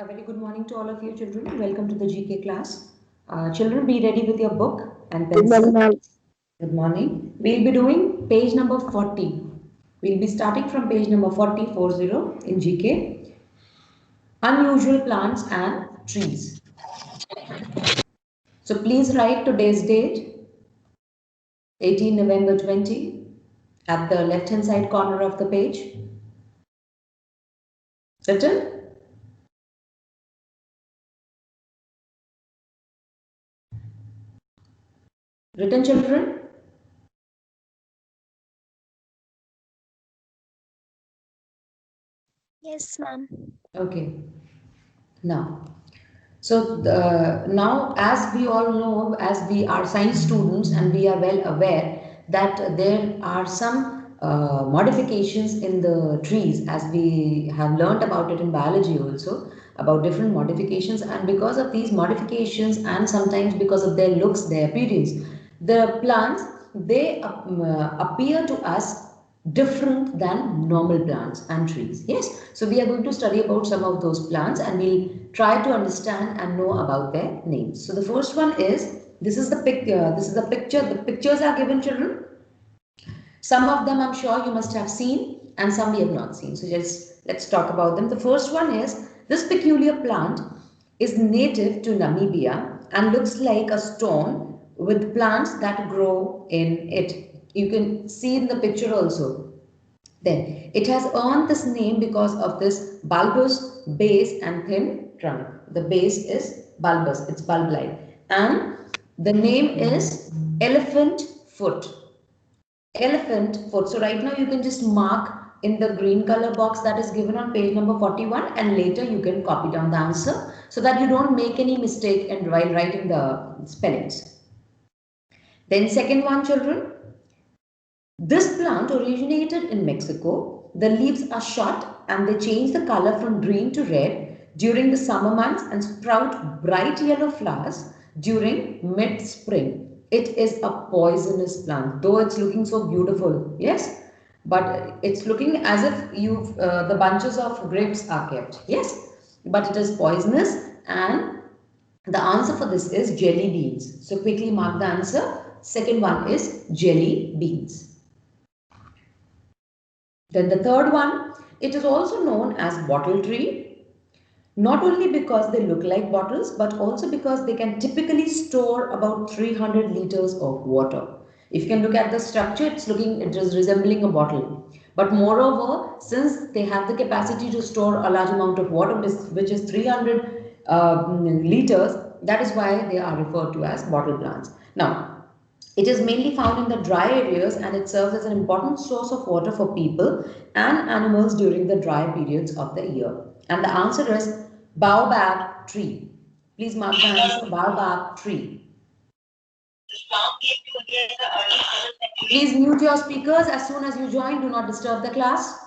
A very good morning to all of you children. Welcome to the GK class. Children, be ready with your book and Good morning, pencil. ma'am. Good morning. We'll be doing page number 40. We'll be starting from page number 40 in GK. Unusual plants and trees. So please write today's date, 18 November 20, at the left hand side corner of the page. Written? Written, children? Yes, ma'am. Okay. Now, now, as we all know, as we are science students and we are well aware that there are some modifications in the trees, as we have learned about it in biology also, about different modifications, and because of these modifications and sometimes because of their looks, their appearance, the plants, they appear to us different than normal plants and trees. Yes, so we are going to study about some of those plants and we'll try to understand and know about their names. So the first one is, this is the picture. The pictures are given, children. Some of them I'm sure you must have seen and some we have not seen. So just let's talk about them. The first one is, this peculiar plant is native to Namibia and looks like a stone with plants that grow in it. You can see in the picture also. Then it has earned this name because of this bulbous base and thin trunk. The base is bulbous, it's bulb-like. And the name is elephant foot. Elephant foot. So right now you can just mark in the green color box that is given on page number 41 and later you can copy down the answer so that you don't make any mistake in while writing the spellings. Then second one, children. This plant originated in Mexico. The leaves are short and they change the color from green to red during the summer months and sprout bright yellow flowers during mid-spring. It is a poisonous plant, though it's looking so beautiful. Yes, but it's looking as if the bunches of grapes are kept. Yes, but it is poisonous, and the answer for this is jelly beans. So quickly mark the answer. Second one is jelly beans. Then the third one, it is also known as bottle tree, not only because they look like bottles, but also because they can typically store about 300 liters of water. If you can look at the structure, it is resembling a bottle. But moreover, since they have the capacity to store a large amount of water, which is 300 liters, that is why they are referred to as bottle plants. Now, it is mainly found in the dry areas and it serves as an important source of water for people and animals during the dry periods of the year. And the answer is baobab tree. Please mark the answer, baobab tree. Please mute your speakers as soon as you join. Do not disturb the class.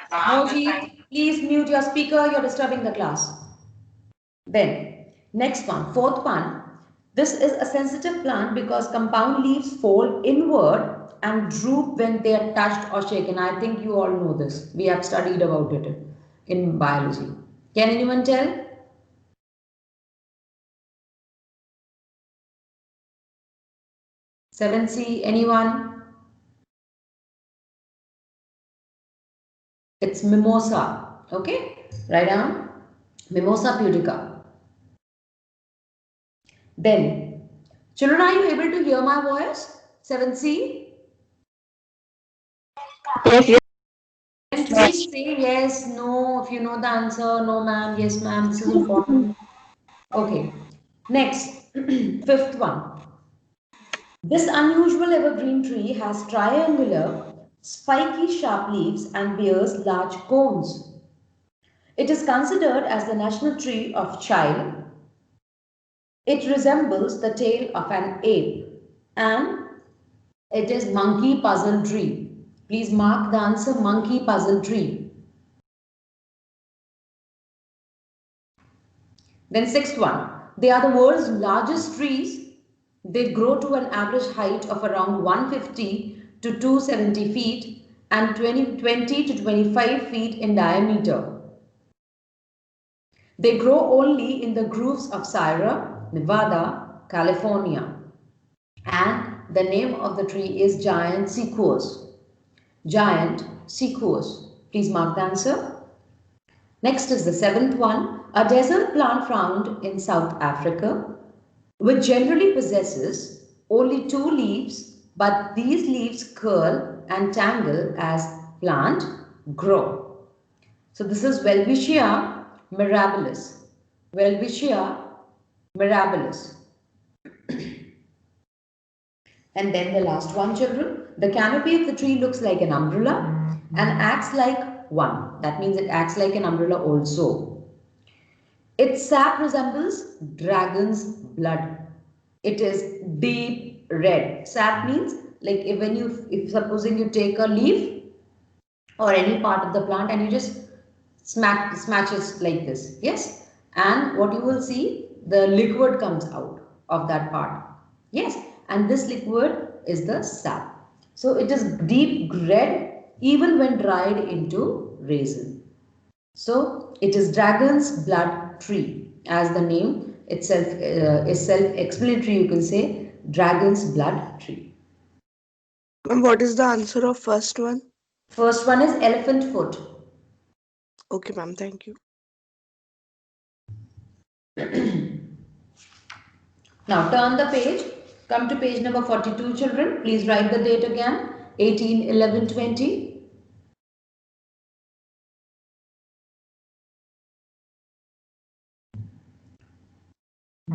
Moji, please mute your speaker. You're disturbing the class. Then, next one, fourth one. This is a sensitive plant because compound leaves fold inward and droop when they are touched or shaken. I think you all know this. We have studied about it in biology. Can anyone tell? 7C, anyone? It's mimosa. Okay, write down Mimosa pudica. Then, children, are you able to hear my voice? 7C? Yes, yes, And ma'am. please say yes, no, if you know the answer, no ma'am, yes ma'am, this is important. Okay, next, fifth one. This unusual evergreen tree has triangular, spiky sharp leaves and bears large cones. It is considered as the national tree of Chile. It resembles the tail of an ape and it is monkey puzzle tree. Please mark the answer, monkey puzzle tree. Then sixth one, they are the world's largest trees. They grow to an average height of around 150 to 270 feet and 20 to 25 feet in diameter. They grow only in the groves of Sierra Nevada, California. And the name of the tree is giant sequoias. Giant sequoias. Please mark the answer. Next is the seventh one, a desert plant found in South Africa, which generally possesses only two leaves, but these leaves curl and tangle as plant grow. So this is Welwitschia mirabilis. Welwitschia mirabilis. And then the last one, children. The canopy of the tree looks like an umbrella and acts like one. That means it acts like an umbrella also. Its sap resembles dragon's blood. It is deep red. Sap means like if supposing you take a leaf or any part of the plant and you just smash it like this. Yes. And what you will see, the liquid comes out of that part. Yes. And this liquid is the sap. So it is deep red even when dried into resin. So it is dragon's blood tree, as the name itself is self-explanatory. You can say dragon's blood tree. Ma'am, what is the answer of first one? First one is elephant foot. Okay, ma'am, thank you. Now turn the page. Come to page number 42, children. Please write the date again. 18/11/20.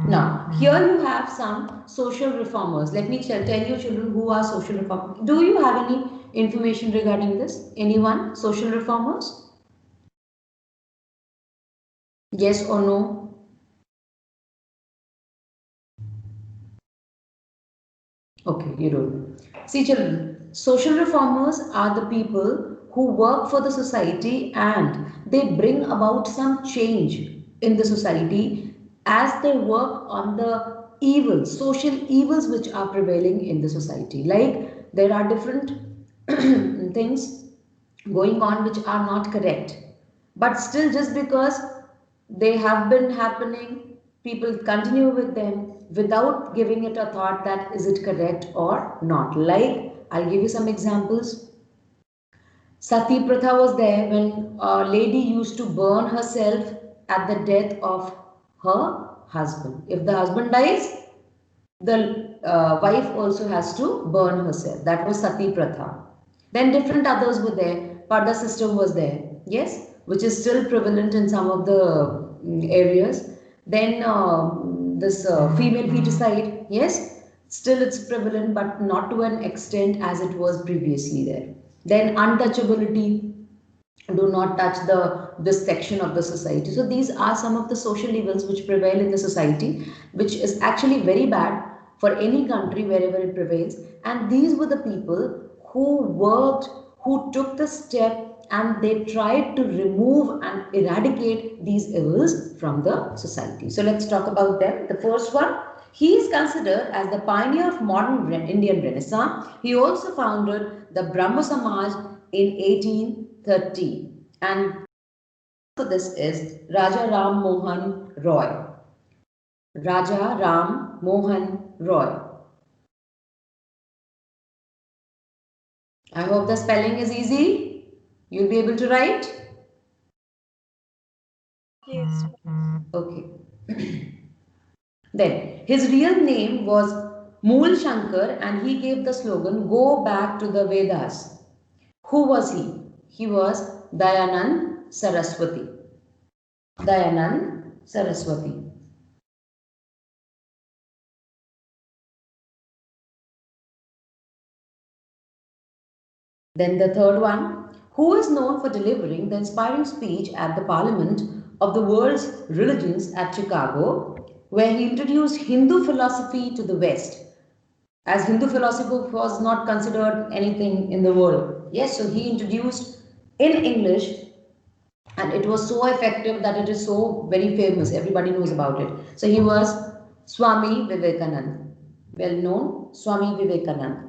Now, here you have some social reformers. Let me tell you, children, who are social reformers. Do you have any information regarding this? Anyone? Social reformers? Yes or no? Okay, you don't. See, children, social reformers are the people who work for the society and they bring about some change in the society as they work on the evils, social evils which are prevailing in the society. Like there are different things going on which are not correct, but still, just because they have been happening, people continue with them without giving it a thought that is it correct or not. Like, I'll give you some examples. Sati Pratha was there when a lady used to burn herself at the death of her husband. If the husband dies, the wife also has to burn herself. That was Sati Pratha. Then different others were there. Parda system was there. Yes, which is still prevalent in some of the areas. Then this female feticide. Yes, still it's prevalent, but not to an extent as it was previously there. Then untouchability, do not touch this section of the society. So these are some of the social evils which prevail in the society, which is actually very bad for any country wherever it prevails. And these were the people who worked, who took the step, and they tried to remove and eradicate these evils from the society. So let's talk about them. The first one, he is considered as the pioneer of modern Indian Renaissance. He also founded the Brahmo Samaj in 1830. And for this is Raja Ram Mohan Roy. Raja Ram Mohan Roy. I hope the spelling is easy. You'll be able to write? Yes. Okay. Then his real name was Mool Shankar and he gave the slogan Go Back to the Vedas. Who was he? He was Dayanand Saraswati. Dayanand Saraswati. Then the third one, who is known for delivering the inspiring speech at the Parliament of the World's Religions at Chicago, where he introduced Hindu philosophy to the West, as Hindu philosophy was not considered anything in the world. Yes, so he introduced in English and it was so effective that it is so very famous. Everybody knows about it. So he was Swami Vivekananda, well known Swami Vivekananda.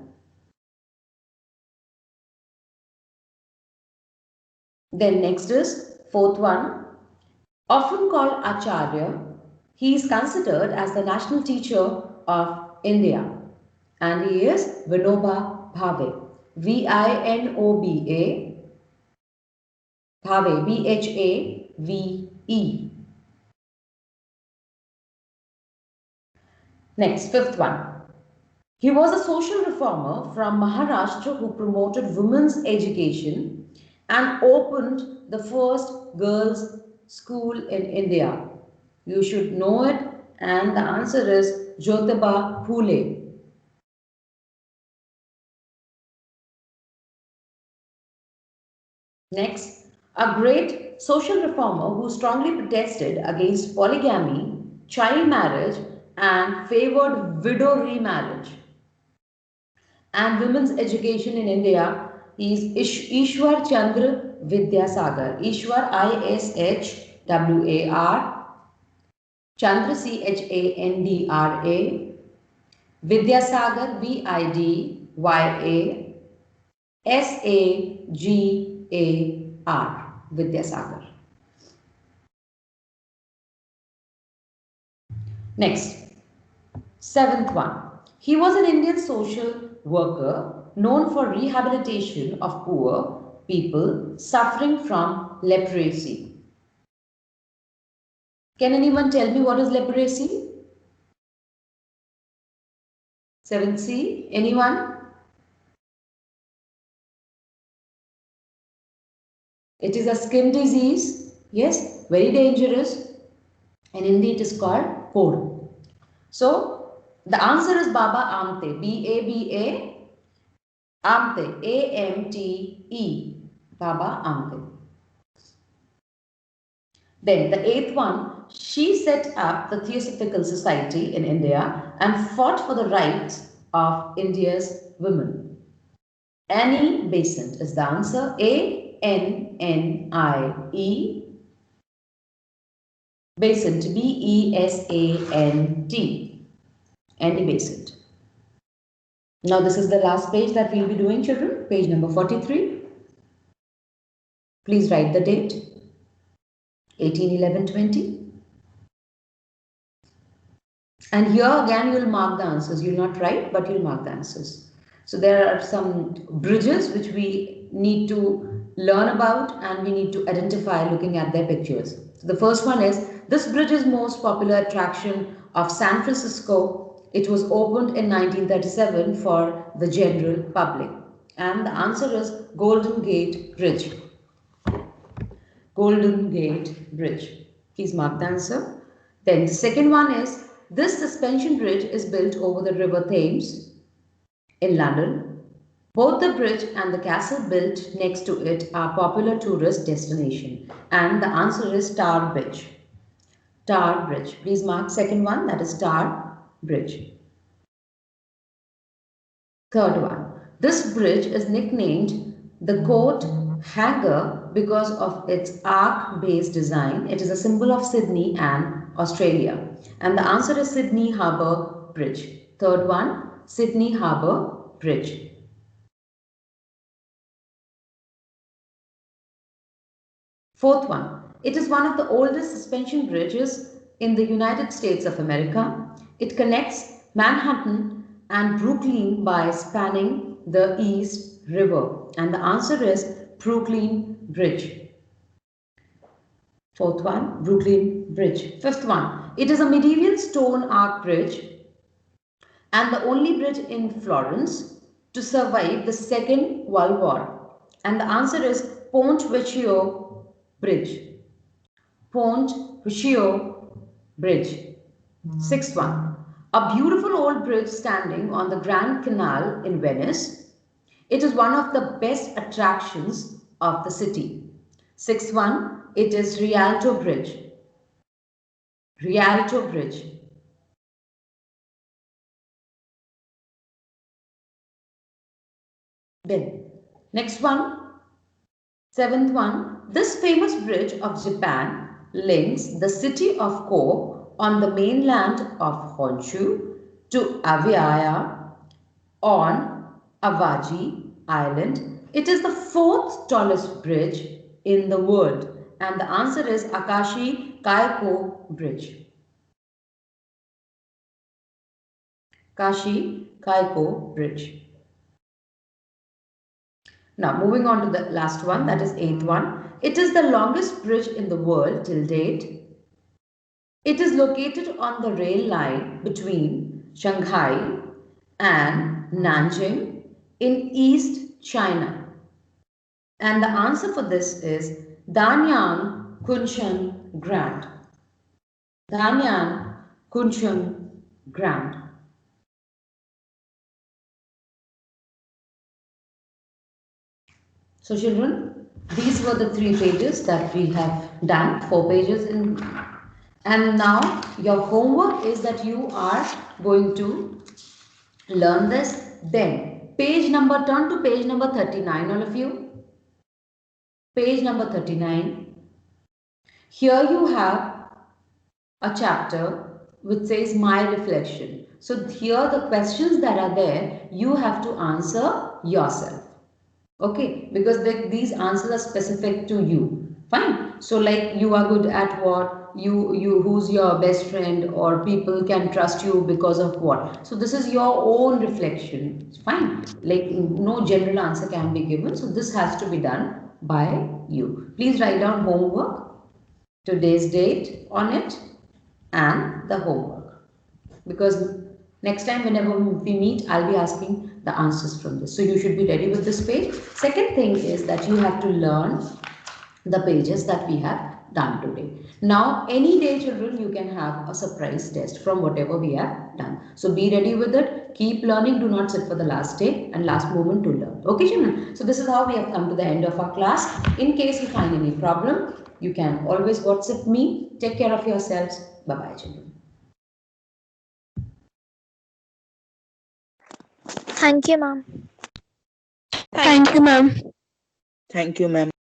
Then next is fourth one, often called Acharya. He is considered as the national teacher of India, and he is Vinoba Bhave. Vinoba Bhave, Bhave. Next, fifth one. He was a social reformer from Maharashtra who promoted women's education and opened the first girls' school in India. You should know it, and the answer is Jyotiba Phule. Next, a great social reformer who strongly protested against polygamy, child marriage, and favored widow remarriage and women's education in India is Ishwar Chandra Vidyasagar. Ishwar Ishwar Chandra Chandra Vidyasagar Vidyasagar Vidyasagar. Next, seventh one. He was an Indian social worker known for rehabilitation of poor people suffering from leprosy. Can anyone tell me what is leprosy? 7C, anyone? It is a skin disease. Yes, very dangerous. And in Hindi it is called Pode. So, the answer is Baba Amte. B-A-B-A Amte. A-M-T-E. Baba Amte. Then the eighth one, she set up the Theosophical Society in India and fought for the rights of India's women. Annie Besant is the answer. A-N-N-I-E. Besant. B-E-S-A-N-T. Annie Besant. Now this is the last page that we'll be doing, children. Page number 43. Please write the date. 18/11/20. And here again you'll mark the answers. You'll not write, but you'll mark the answers. So there are some bridges which we need to learn about and we need to identify looking at their pictures. So the first one is, this bridge is most popular attraction of San Francisco. It was opened in 1937 for the general public. And the answer is Golden Gate Bridge. Golden Gate Bridge. Please mark the answer. Then the second one is, this suspension bridge is built over the River Thames in London. Both the bridge and the castle built next to it are popular tourist destination. And the answer is Tower Bridge. Tower Bridge. Please mark second one, that is Tower Bridge. Third one. This bridge is nicknamed the Coat Hanger because of its arc-based design. It is a symbol of Sydney and Australia. And the answer is Sydney Harbour Bridge. Third one, Sydney Harbour Bridge. Fourth one, it is one of the oldest suspension bridges in the United States of America. It connects Manhattan and Brooklyn by spanning the East River. And the answer is Brooklyn Bridge. Fourth one, Brooklyn Bridge. Fifth one, it is a medieval stone arch bridge and the only bridge in Florence to survive the Second World War. And the answer is Ponte Vecchio Bridge. Ponte Vecchio Bridge. Sixth one, a beautiful old bridge standing on the Grand Canal in Venice. It is one of the best attractions of the city. Sixth one, it is Rialto Bridge. Rialto Bridge. Then, next one, seventh one, this famous bridge of Japan links the city of Kobe on the mainland of Honshu to Aviaya on Awaji Island. It is the fourth tallest bridge in the world? And the answer is Akashi Kaiko Bridge. Kashi Kaiko Bridge. Now, moving on to the last one, that is eighth one. It is the longest bridge in the world till date. It is located on the rail line between Shanghai and Nanjing in East China. And the answer for this is Danyang Kunshan Grand. Danyang Kunshan Grand. So children, these were the 3 pages that we have done, 4 pages in, and now your homework is that you are going to learn this. Then turn to page number 39, all of you. Page number 39. Here you have a chapter which says my reflection. So here the questions that are there, you have to answer yourself. Okay, because these answers are specific to you. Fine. So like you are good at what? You who's your best friend, or people can trust you because of what? So this is your own reflection. Fine. Like no general answer can be given. So this has to be done by you. Please write down homework, today's date on it, and the homework, because next time whenever we meet I'll be asking the answers from this, so you should be ready with this page. Second thing is that you have to learn the pages that we have done today. Now any day children, you can have a surprise test from whatever we have done, so be ready with it. Keep learning, do not sit for the last day and last moment to learn. Okay children, so this is how we have come to the end of our class. In case you find any problem, you can always WhatsApp me. Take care of yourselves. Bye bye children. Thank you, ma'am. Thank you, ma'am. Thank you, ma'am.